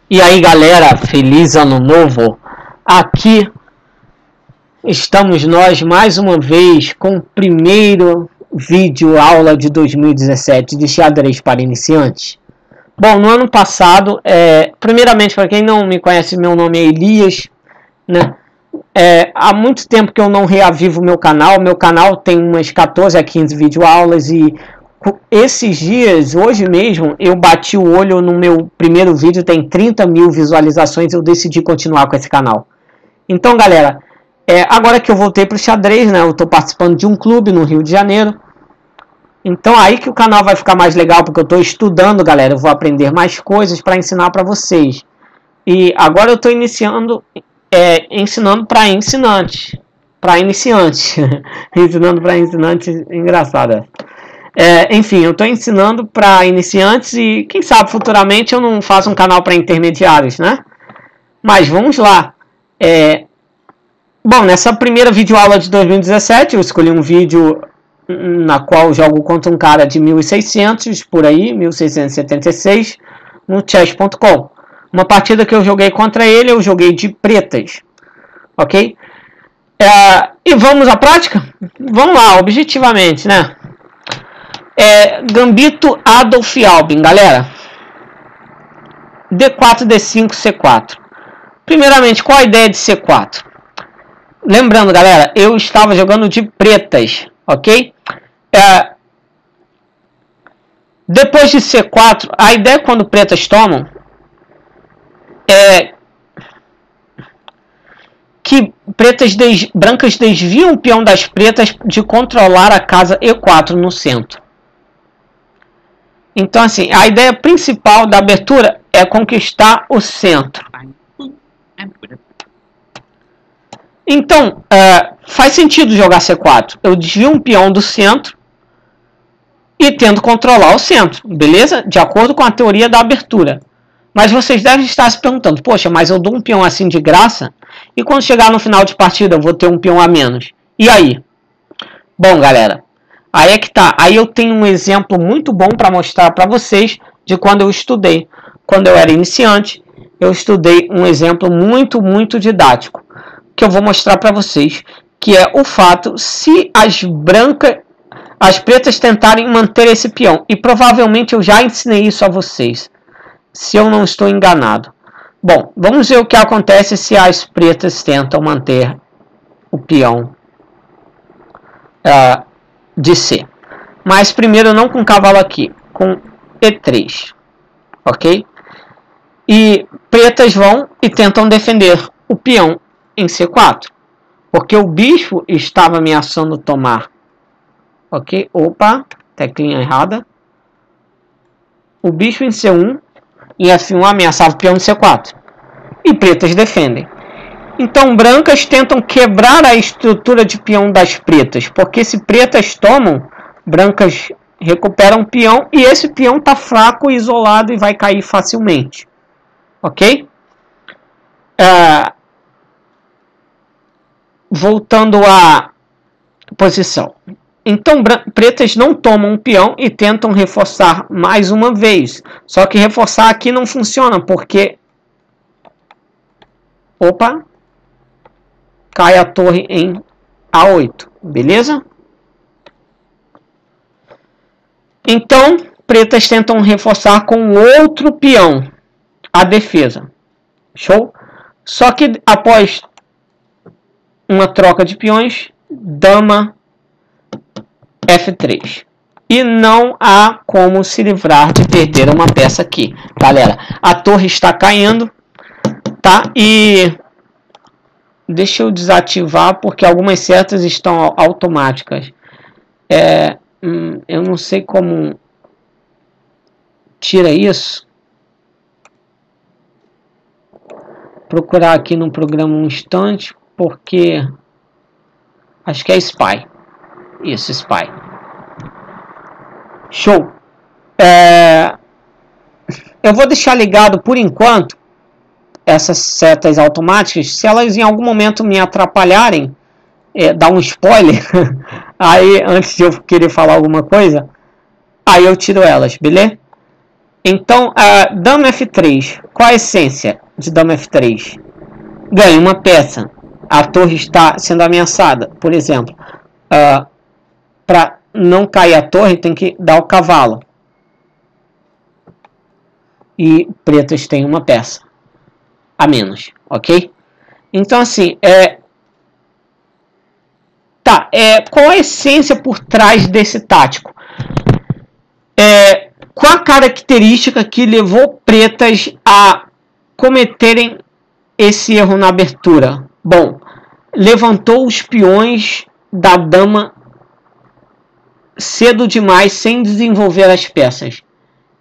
E aí galera, feliz ano novo. Aqui estamos nós mais uma vez com o primeiro vídeo aula de 2017 de xadrez para iniciantes. Bom, no ano passado, primeiramente para quem não me conhece, meu nome é Elias, né? Há muito tempo que eu não reavivo meu canal tem umas 14 a 15 videoaulas e esses dias, hoje mesmo, eu bati o olho no meu primeiro vídeo, tem 30 mil visualizações, eu decidi continuar com esse canal. Então, galera, agora que eu voltei para o xadrez, né, eu estou participando de um clube no Rio de Janeiro. Então, aí que o canal vai ficar mais legal, porque eu estou estudando, galera, eu vou aprender mais coisas para ensinar para vocês. E agora eu estou ensinando para iniciantes. Ensinando para iniciantes, engraçado. Enfim, eu estou ensinando para iniciantes e quem sabe futuramente eu não faço um canal para intermediários, né? Mas vamos lá. Bom, nessa primeira videoaula de 2017 eu escolhi um vídeo na qual eu jogo contra um cara de 1600 por aí, 1676 no chess.com. Uma partida que eu joguei contra ele, eu joguei de pretas, ok? E vamos à prática? Vamos lá, objetivamente, né? Gambito Adolf Albin, galera. D4, D5, C4. Primeiramente, qual a ideia de C4? Lembrando, galera, eu estava jogando de pretas, ok? Depois de C4, a ideia quando pretas tomam é que brancas desviam o peão das pretas de controlar a casa E4 no centro. Então, assim, a ideia principal da abertura é conquistar o centro. Então, faz sentido jogar C4. Eu desvio um peão do centro e tento controlar o centro, beleza? De acordo com a teoria da abertura. Mas vocês devem estar se perguntando, poxa, mas eu dou um peão assim de graça e quando chegar no final de partida eu vou ter um peão a menos. E aí? Bom, galera, aí é que tá. Aí eu tenho um exemplo muito bom para mostrar para vocês de quando eu estudei. Quando eu era iniciante, eu estudei um exemplo muito didático que eu vou mostrar para vocês, que é o fato se as pretas tentarem manter esse peão. E provavelmente eu já ensinei isso a vocês, se eu não estou enganado. Bom, vamos ver o que acontece se as pretas tentam manter o peão de C. Mas primeiro não com cavalo aqui, com E3, ok? E pretas vão e tentam defender o peão em C4, porque o bispo estava ameaçando tomar, ok? Opa, teclinha errada. O bispo em C1 e F1 ameaçava o peão em C4 e pretas defendem. Então brancas tentam quebrar a estrutura de peão das pretas, porque se pretas tomam, brancas recuperam o peão e esse peão está fraco, isolado e vai cair facilmente, ok? Voltando à posição. Então pretas não tomam um peão e tentam reforçar mais uma vez. Só que reforçar aqui não funciona porque cai a torre em A8, beleza? Então pretas tentam reforçar com outro peão a defesa. Show? Só que após uma troca de peões, dama F3. E não há como se livrar de perder uma peça aqui. Galera, a torre está caindo, tá? E deixa eu desativar, porque algumas setas estão automáticas. Eu não sei como tira isso. Procurar aqui no programa um instante, porque acho que é Spy. Isso, Spy. Show. Eu vou deixar ligado por enquanto essas setas automáticas. Se elas em algum momento me atrapalharem, dar um spoiler, aí antes de eu querer falar alguma coisa, aí eu tiro elas, beleza? Então, a dama F3, qual a essência de dama F3? Ganha uma peça. A torre está sendo ameaçada, por exemplo. Para não cair a torre, tem que dar o cavalo. E pretas têm uma peça a menos, ok? Então, assim, qual a essência por trás desse tático? Qual a característica que levou pretas a cometerem esse erro na abertura? Bom, levantou os peões da dama cedo demais, sem desenvolver as peças.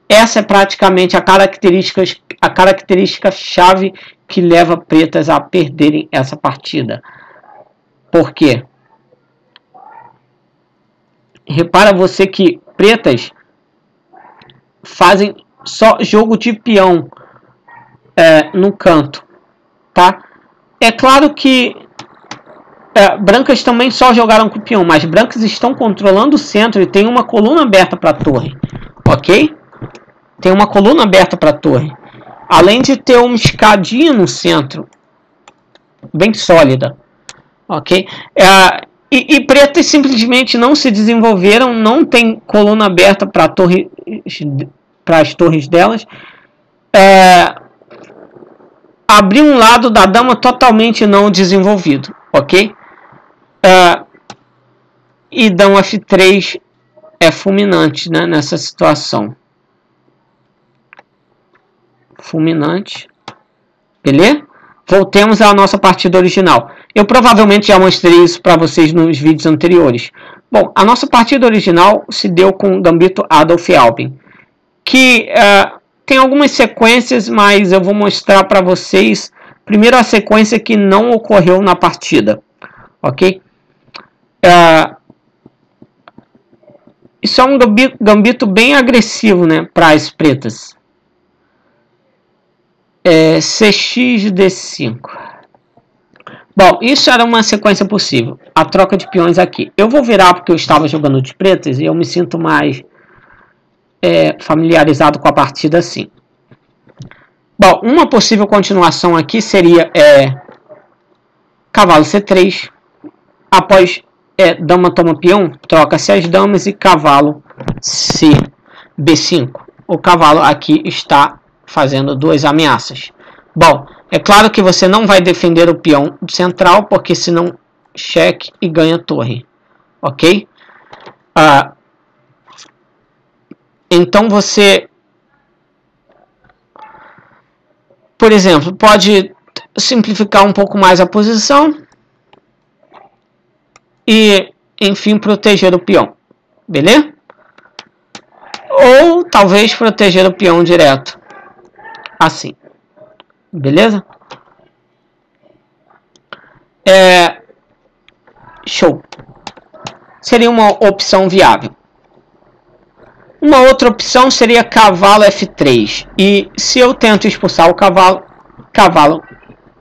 Essa é praticamente a característica chave que leva pretas a perderem essa partida. Por quê? Repara você que pretas fazem só jogo de peão no canto, tá? É claro que brancas também só jogaram com o peão, mas brancas estão controlando o centro e tem uma coluna aberta para a torre, ok? Tem uma coluna aberta para a torre, além de ter uma escadinha no centro, bem sólida, ok? E pretas simplesmente não se desenvolveram, não tem coluna aberta para as torres delas. Abrir um lado da dama totalmente não desenvolvido, ok? E dama F3 é fulminante, né, nessa situação. Fulminante. Beleza? Voltemos à nossa partida original. Eu provavelmente já mostrei isso para vocês nos vídeos anteriores. Bom, a nossa partida original se deu com o Gambito Adolf Albin, que tem algumas sequências, mas eu vou mostrar para vocês primeiro a sequência que não ocorreu na partida, ok? Isso é um gambito bem agressivo, né, para as pretas. CX D5. Bom, isso era uma sequência possível. A troca de peões aqui. Eu vou virar porque eu estava jogando de pretas e eu me sinto mais familiarizado com a partida assim. Bom, uma possível continuação aqui seria cavalo C3. Após dama toma peão, troca-se as damas e cavalo C B5. O cavalo aqui está fazendo duas ameaças. Bom, é claro que você não vai defender o peão central, porque senão cheque e ganha torre, ok? Então você, por exemplo, pode simplificar um pouco mais a posição e, enfim, proteger o peão, beleza? Ou talvez proteger o peão direto, assim, beleza? Show. Seria uma opção viável. Uma outra opção seria cavalo F3. E se eu tento expulsar o cavalo, cavalo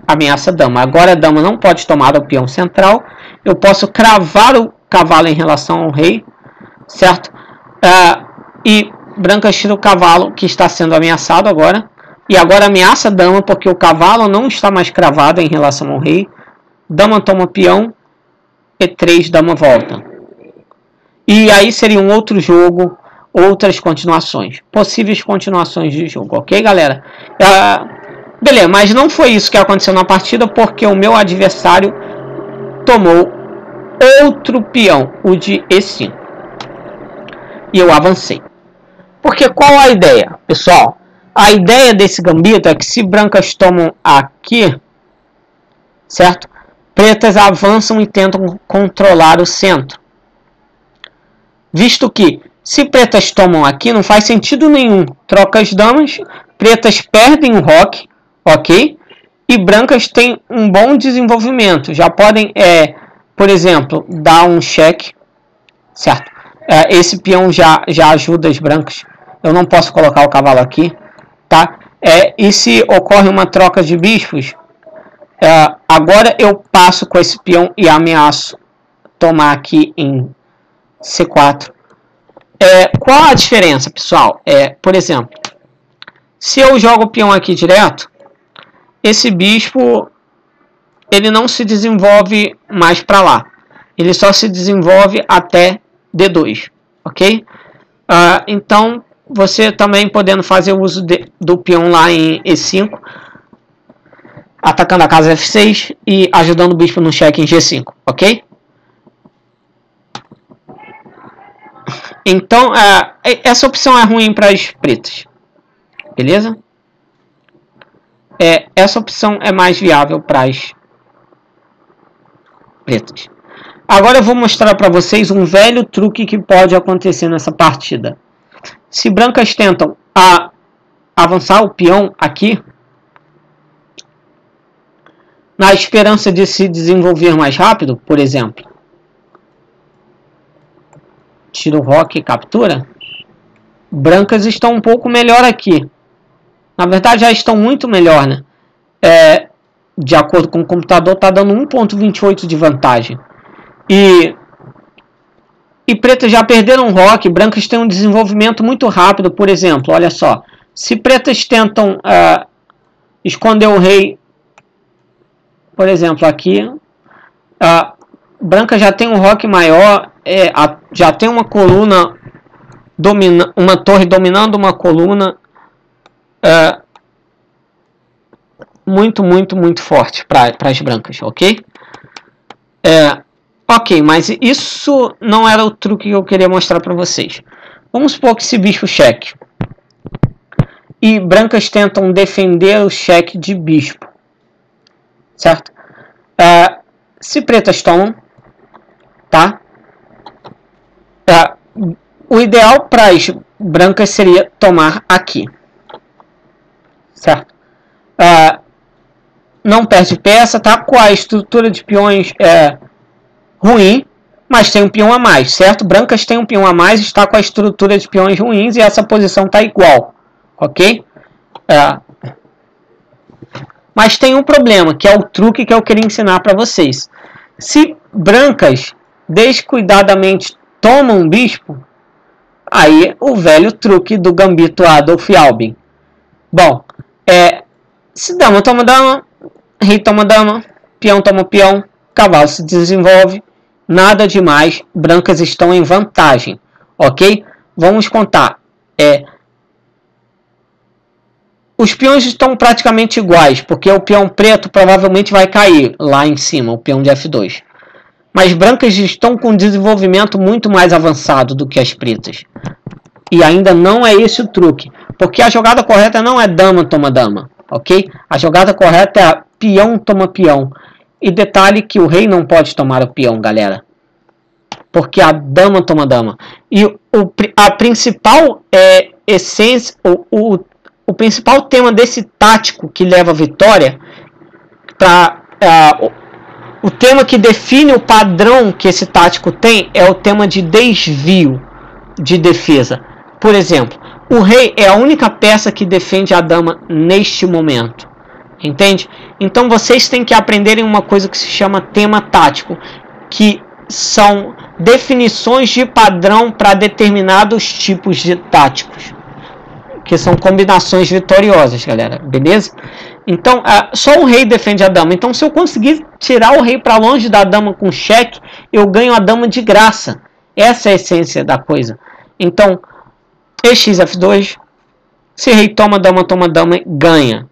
ameaça a dama. Agora a dama não pode tomar o peão central. Eu posso cravar o cavalo em relação ao rei, certo? E brancas tira o cavalo que está sendo ameaçado agora. E agora ameaça a dama porque o cavalo não está mais cravado em relação ao rei. Dama toma peão. E3, dama volta. E aí seria um outro jogo, outras continuações. Possíveis continuações de jogo, ok, galera? Beleza, mas não foi isso que aconteceu na partida, porque o meu adversário tomou outro peão, o de E5. E eu avancei. Porque qual a ideia, pessoal? A ideia desse gambito é que se brancas tomam aqui, certo? Pretas avançam e tentam controlar o centro. Visto que, se pretas tomam aqui, não faz sentido nenhum. Troca as damas, pretas perdem o roque, ok? E brancas têm um bom desenvolvimento. Já podem, por exemplo, dar um cheque, certo? Esse peão já ajuda as brancas. Eu não posso colocar o cavalo aqui, tá? E se ocorre uma troca de bispos, agora eu passo com esse peão e ameaço tomar aqui em C4. Qual a diferença, pessoal? Por exemplo, Se eu jogo o peão aqui direto, esse bispo ele não se desenvolve mais para lá. Ele só se desenvolve até D2, ok? Então, você também podendo fazer uso do peão lá em E5, atacando a casa F6 e ajudando o bispo no cheque em G5, ok? Então, essa opção é ruim para as pretas, beleza? Essa opção é mais viável para as pretas. Agora eu vou mostrar para vocês um velho truque que pode acontecer nessa partida. Se brancas tentam avançar o peão aqui, na esperança de se desenvolver mais rápido, por exemplo, tira o roque e captura, brancas estão um pouco melhor aqui. Na verdade já estão muito melhor, né? De acordo com o computador, está dando 1.28 de vantagem. E pretas já perderam o roque, brancas têm um desenvolvimento muito rápido, por exemplo, olha só. Se pretas tentam esconder o rei, por exemplo, aqui, branca já tem um roque maior, já tem uma coluna, uma torre dominando uma coluna muito forte para as brancas, ok? Ok, mas isso não era o truque que eu queria mostrar para vocês. Vamos supor que esse bispo cheque. E brancas tentam defender o cheque de bispo. Certo? Se pretas tomam, tá? O ideal para as brancas seria tomar aqui. Certo? Não perde peça, tá? Com a estrutura de peões ruim, mas tem um peão a mais, certo? Brancas tem um peão a mais, está com a estrutura de peões ruins e essa posição está igual, ok? Mas tem um problema, que é o truque que eu queria ensinar para vocês. Se brancas descuidadamente tomam um bispo, aí o velho truque do gambito Adolf Albin. Bom, se dama toma dama, rei toma dama, peão toma peão, cavalo se desenvolve, nada demais, brancas estão em vantagem, ok? Vamos contar. Os peões estão praticamente iguais, porque o peão preto provavelmente vai cair lá em cima, o peão de F2. Mas brancas estão com um desenvolvimento muito mais avançado do que as pretas. E ainda não é esse o truque, porque a jogada correta não é dama toma dama, ok? A jogada correta é peão toma peão. E detalhe que o rei não pode tomar o peão, galera. Porque a dama toma dama. E a principal essência, o principal tema desse tático que leva à vitória, o tema que define o padrão que esse tático tem, é o tema de desvio de defesa. Por exemplo, o rei é a única peça que defende a dama neste momento. Entende? Então vocês têm que aprenderem uma coisa que se chama tema tático, que são definições de padrão para determinados tipos de táticos, que são combinações vitoriosas, galera, beleza? Então, só o rei defende a dama. Então, se eu conseguir tirar o rei para longe da dama com cheque, eu ganho a dama de graça. Essa é a essência da coisa. Então, EX F2, se rei toma dama, ganha.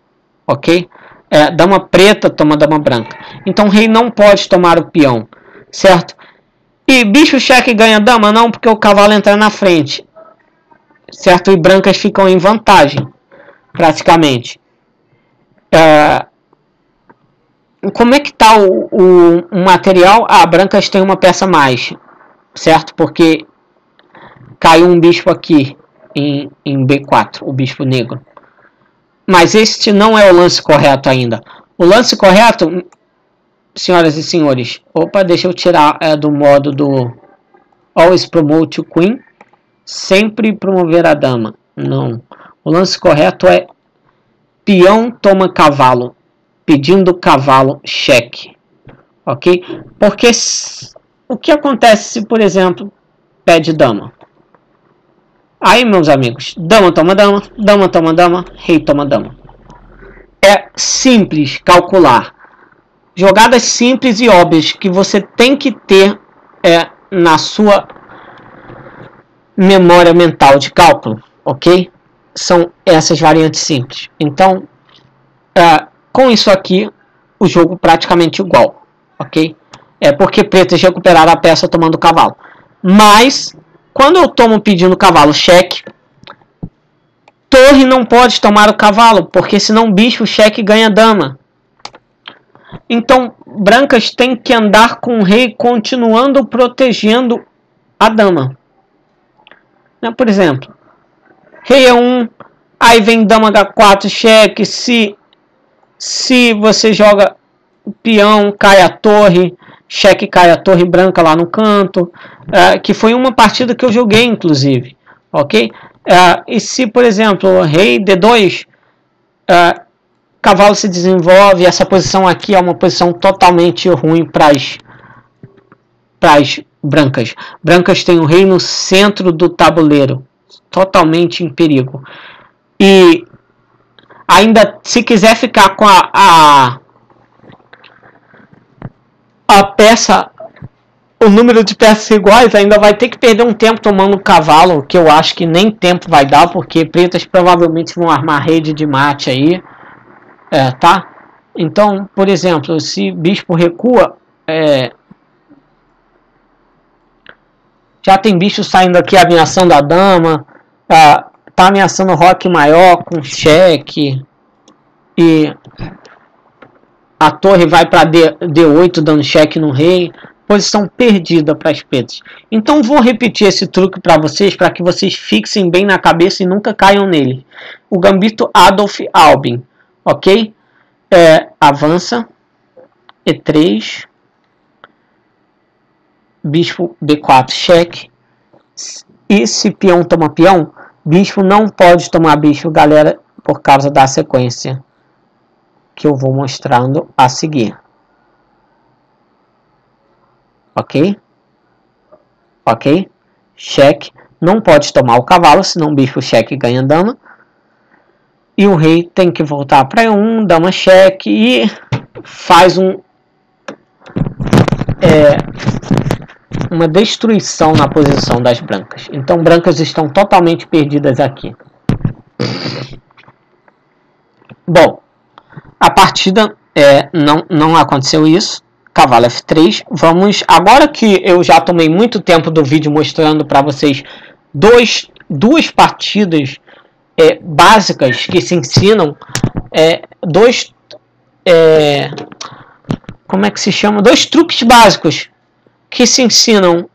Ok? Dama preta toma dama branca. Então o rei não pode tomar o peão, certo? E bicho cheque ganha dama? Não, porque o cavalo entra na frente, certo? E brancas ficam em vantagem, praticamente. Como é que está o material? Brancas tem uma peça a mais, certo? Porque caiu um bispo aqui em B4, o bispo negro. Mas este não é o lance correto ainda. O lance correto, senhoras e senhores... Opa, deixa eu tirar do modo do Always Promote o Queen. Sempre promover a dama. Não. O lance correto é peão toma cavalo, pedindo cavalo cheque. Ok? Porque o que acontece se, por exemplo, pede dama? Aí, meus amigos, dama toma dama, dama toma dama, rei toma dama. É simples calcular. Jogadas simples e óbvias que você tem que ter na sua memória mental de cálculo, ok? São essas variantes simples. Então, com isso aqui, o jogo praticamente igual, ok? É porque pretas recuperaram a peça tomando cavalo. Mas, quando eu tomo pedindo cavalo cheque, torre não pode tomar o cavalo, porque senão bispo cheque ganha dama. Então, brancas têm que andar com o rei continuando protegendo a dama. Por exemplo, rei E1, aí vem dama H4 cheque, se você joga peão, cai a torre, cheque cai a torre branca lá no canto, que foi uma partida que eu joguei inclusive, ok? E se, por exemplo, rei D2, cavalo se desenvolve, essa posição aqui é uma posição totalmente ruim para as brancas. Brancas têm o rei no centro do tabuleiro, totalmente em perigo. E ainda, se quiser ficar com a peça, o número de peças iguais, ainda vai ter que perder um tempo tomando cavalo, que eu acho que nem tempo vai dar, porque pretas provavelmente vão armar rede de mate aí, tá? Então, por exemplo, se bispo recua, já tem bicho saindo aqui ameaçando a dama, tá ameaçando o roque maior com cheque, e a torre vai para D8 dando cheque no rei. Posição perdida para as pretas. Então vou repetir esse truque para que vocês fixem bem na cabeça e nunca caiam nele. O gambito Adolf Albin, ok? Avança, E3, bispo D4 cheque. E se peão toma peão, bispo não pode tomar bispo, galera, por causa da sequência que eu vou mostrando a seguir. Ok? Ok? Cheque. Não pode tomar o cavalo, senão bispo cheque ganha dama. E o rei tem que voltar para E1, dama cheque e faz uma destruição na posição das brancas. Então brancas estão totalmente perdidas aqui. Bom, a partida não aconteceu isso. Cavalo F3, vamos, agora que eu já tomei muito tempo do vídeo mostrando para vocês duas partidas básicas que se ensinam, como é que se chama? Dois truques básicos que se ensinam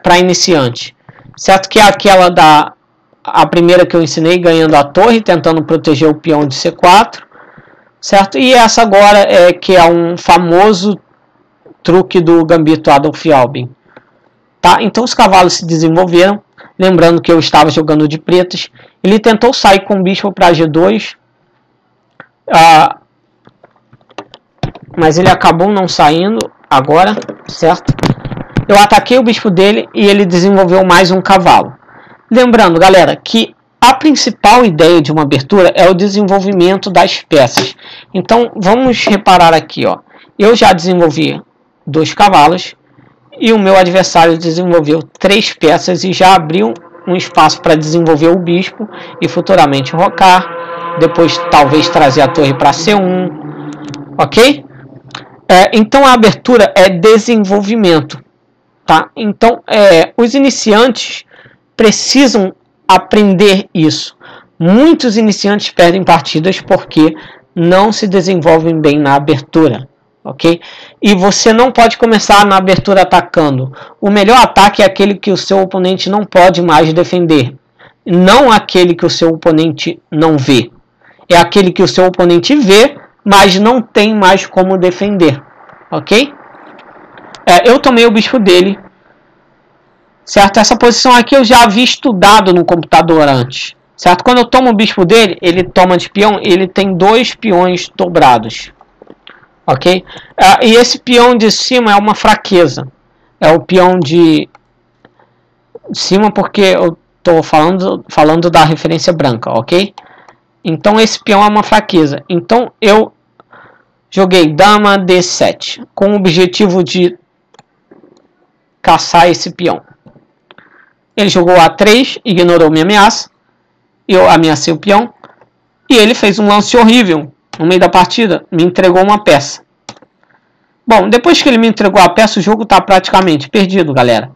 para iniciante, certo? Que é aquela a primeira que eu ensinei, ganhando a torre, tentando proteger o peão de C4, certo? E essa agora que é um famoso truque do gambito Adolf Albin, tá? Então os cavalos se desenvolveram, lembrando que eu estava jogando de pretas. Ele tentou sair com o bispo para G2, mas ele acabou não saindo agora, certo? Eu ataquei o bispo dele e ele desenvolveu mais um cavalo. Lembrando, galera, que a principal ideia de uma abertura é o desenvolvimento das peças. Então vamos reparar aqui, ó. Eu já desenvolvi 2 cavalos e o meu adversário desenvolveu 3 peças e já abriu um espaço para desenvolver o bispo e futuramente rocar, depois talvez trazer a torre para C1, ok? Então a abertura é desenvolvimento, tá? Então os iniciantes precisam aprender isso. Muitos iniciantes perdem partidas porque não se desenvolvem bem na abertura. Ok? E você não pode começar na abertura atacando. O melhor ataque é aquele que o seu oponente não pode mais defender. Não aquele que o seu oponente não vê. É aquele que o seu oponente vê, mas não tem mais como defender. Ok? Eu tomei o bispo dele. Certo? Essa posição aqui eu já havia estudado no computador antes. Certo? Quando eu tomo o bispo dele, ele toma de peão, ele tem 2 peões dobrados. Ok? E esse peão de cima é uma fraqueza. É o peão de cima porque eu estou falando da referência branca, ok? Então esse peão é uma fraqueza. Então eu joguei dama D7 com o objetivo de caçar esse peão. Ele jogou A3, ignorou minha ameaça. Eu ameacei o peão. E ele fez um lance horrível no meio da partida. Me entregou uma peça. Bom, depois que ele me entregou a peça, o jogo está praticamente perdido, galera.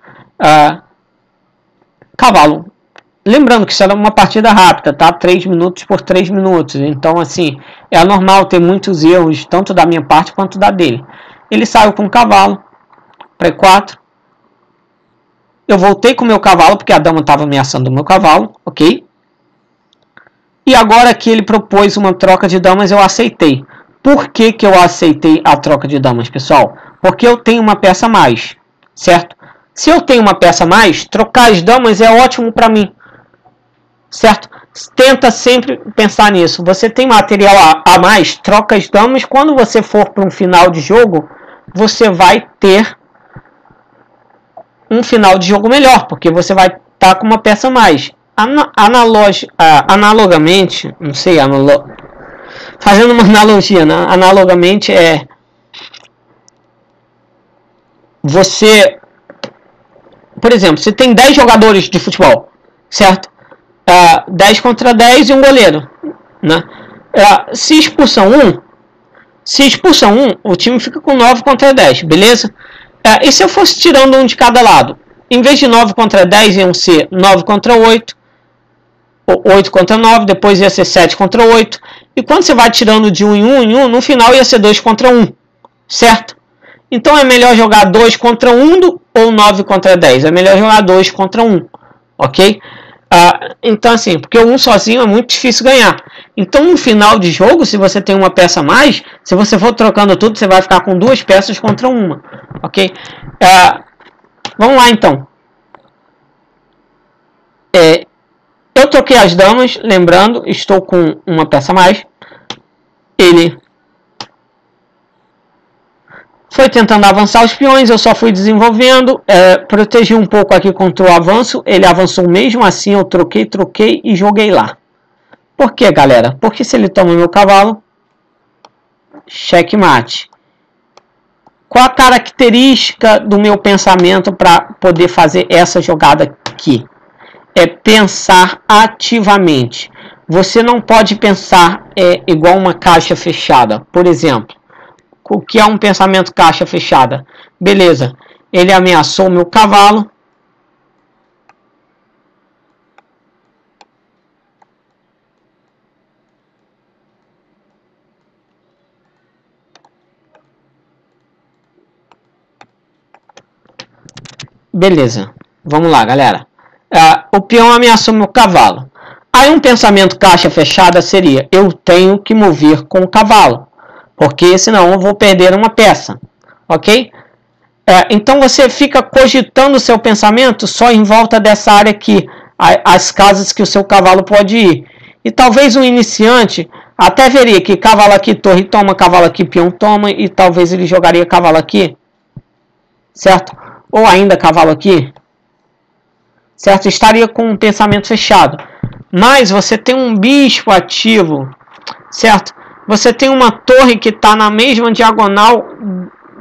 Cavalo. Lembrando que isso era uma partida rápida, tá? 3 minutos por 3 minutos. Então, assim, é normal ter muitos erros, tanto da minha parte quanto da dele. Ele saiu com o cavalo para E4. Eu voltei com o meu cavalo, porque a dama estava ameaçando o meu cavalo, ok? E agora que ele propôs uma troca de damas, eu aceitei. Por que que eu aceitei a troca de damas, pessoal? Porque eu tenho uma peça a mais, certo? Se eu tenho uma peça a mais, trocar as damas é ótimo para mim, certo? Tenta sempre pensar nisso. Você tem material a mais, troca as damas. Quando você for para um final de jogo, você vai ter um final de jogo melhor, porque você vai estar com uma peça a mais. Analogamente, não sei, fazendo uma analogia, né? Analogamente você, por exemplo, você tem 10 jogadores de futebol, certo? 10 contra 10 e um goleiro, né? Se expulsam um, o time fica com 9 contra 10, beleza? E se eu fosse tirando um de cada lado? Em vez de 9 contra 10, iam ser 9 contra 8, 8 contra 9, depois ia ser 7 contra 8. E quando você vai tirando de 1 em 1, no final ia ser 2 contra 1, certo? Então é melhor jogar 2 contra 1 ou 9 contra 10? É melhor jogar 2 contra 1, ok? Então assim, porque um sozinho é muito difícil ganhar. Então no final de jogo, se você tem uma peça a mais, se você for trocando tudo, você vai ficar com 2 peças contra uma, ok? Vamos lá então. Eu troquei as damas, lembrando, estou com uma peça a mais. Ele foi tentando avançar os peões, eu só fui desenvolvendo, protegi um pouco aqui contra o avanço, ele avançou mesmo assim, eu troquei e joguei lá. Por que, galera? Porque se ele toma o meu cavalo, checkmate. Qual a característica do meu pensamento para poder fazer essa jogada aqui? É pensar ativamente. Você não pode pensar igual uma caixa fechada. Por exemplo, o que é um pensamento caixa fechada? Beleza, ele ameaçou o meu cavalo. Beleza, vamos lá, galera. O peão ameaçou meu cavalo. Aí um pensamento caixa fechada seria: eu tenho que mover com o cavalo, porque senão eu vou perder uma peça, ok? Então você fica cogitando o seu pensamento só em volta dessa área aqui, as casas que o seu cavalo pode ir. E talvez um iniciante até veria que cavalo aqui, torre toma, cavalo aqui, peão toma, e talvez ele jogaria cavalo aqui, certo? Ou ainda cavalo aqui, certo? Estaria com um pensamento fechado. Mas você tem um bispo ativo, certo? Você tem uma torre que está na mesma diagonal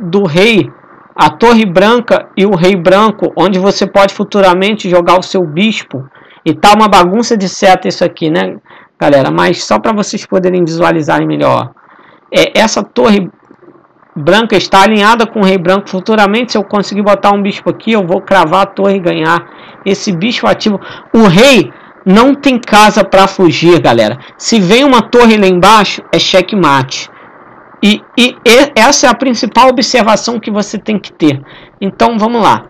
do rei, a torre branca e o rei branco, onde você pode futuramente jogar o seu bispo. E tá uma bagunça de seta isso aqui, né, galera? Mas só para vocês poderem visualizarem melhor. Essa torre branca está alinhada com o rei branco. Futuramente, se eu conseguir botar um bispo aqui, eu vou cravar a torre e ganhar esse bispo ativo. O rei não tem casa para fugir, galera. Se vem uma torre lá embaixo, é checkmate. E essa é a principal observação que você tem que ter. Então, vamos lá.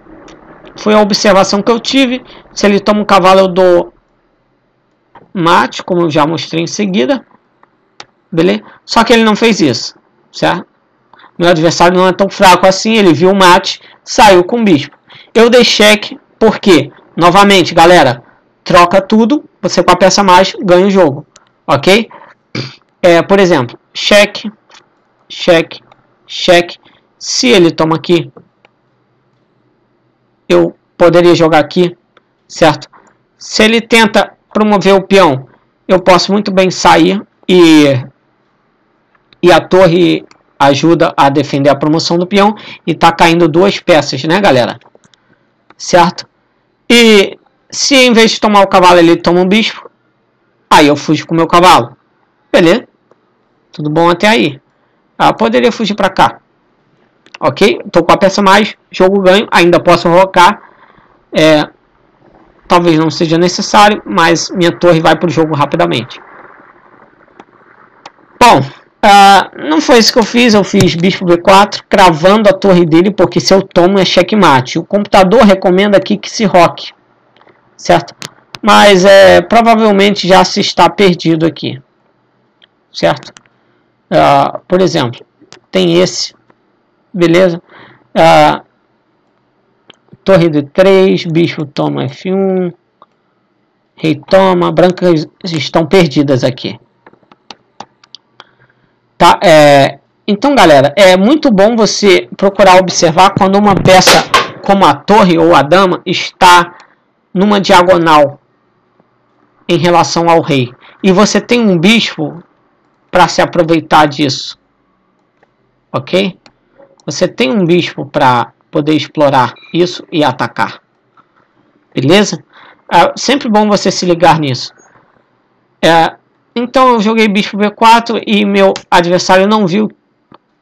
Foi a observação que eu tive. Se ele toma um cavalo, eu dou mate, como eu já mostrei em seguida. Beleza? Só que ele não fez isso, certo? Meu adversário não é tão fraco assim. Ele viu o mate, saiu com o bispo. Eu dei cheque, por quê? Novamente, galera, troca tudo. Você com a peça mais ganha o jogo, ok? Por exemplo, cheque, cheque, cheque. Se ele toma aqui, eu poderia jogar aqui, certo? Se ele tenta promover o peão, eu posso muito bem sair e a torre ajuda a defender a promoção do peão e tá caindo 2 peças, né, galera? Certo? E se em vez de tomar o cavalo ele toma um bispo, aí eu fujo com o meu cavalo. Beleza? Tudo bom até aí. Poderia fugir para cá. Ok? Tô com a peça mais, jogo ganho, ainda posso rocar. Talvez não seja necessário, mas minha torre vai para o jogo rapidamente. Bom, não foi isso que eu fiz bispo B4, cravando a torre dele, porque se eu tomo é checkmate. O computador recomenda aqui que se roque, certo? Mas provavelmente já se está perdido aqui, certo? Por exemplo, tem esse, beleza? Torre D3, bispo toma F1, rei toma, brancas estão perdidas aqui. Tá? Então, galera, é muito bom você procurar observar quando uma peça como a torre ou a dama está numa diagonal em relação ao rei. E você tem um bispo para se aproveitar disso. Ok? Você tem um bispo para poder explorar isso e atacar. Beleza? Sempre bom você se ligar nisso. Então eu joguei bispo B4 e meu adversário não viu.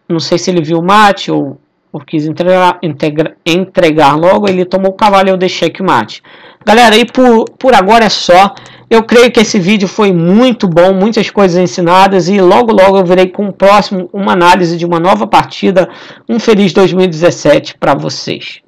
Não sei se ele viu o mate ou quis entregar logo. Ele tomou o cavalo e eu deixei que mate. Galera, e por agora é só. Eu creio que esse vídeo foi muito bom, muitas coisas ensinadas, e logo eu virei com o próximo uma análise de uma nova partida. Um feliz 2017 para vocês.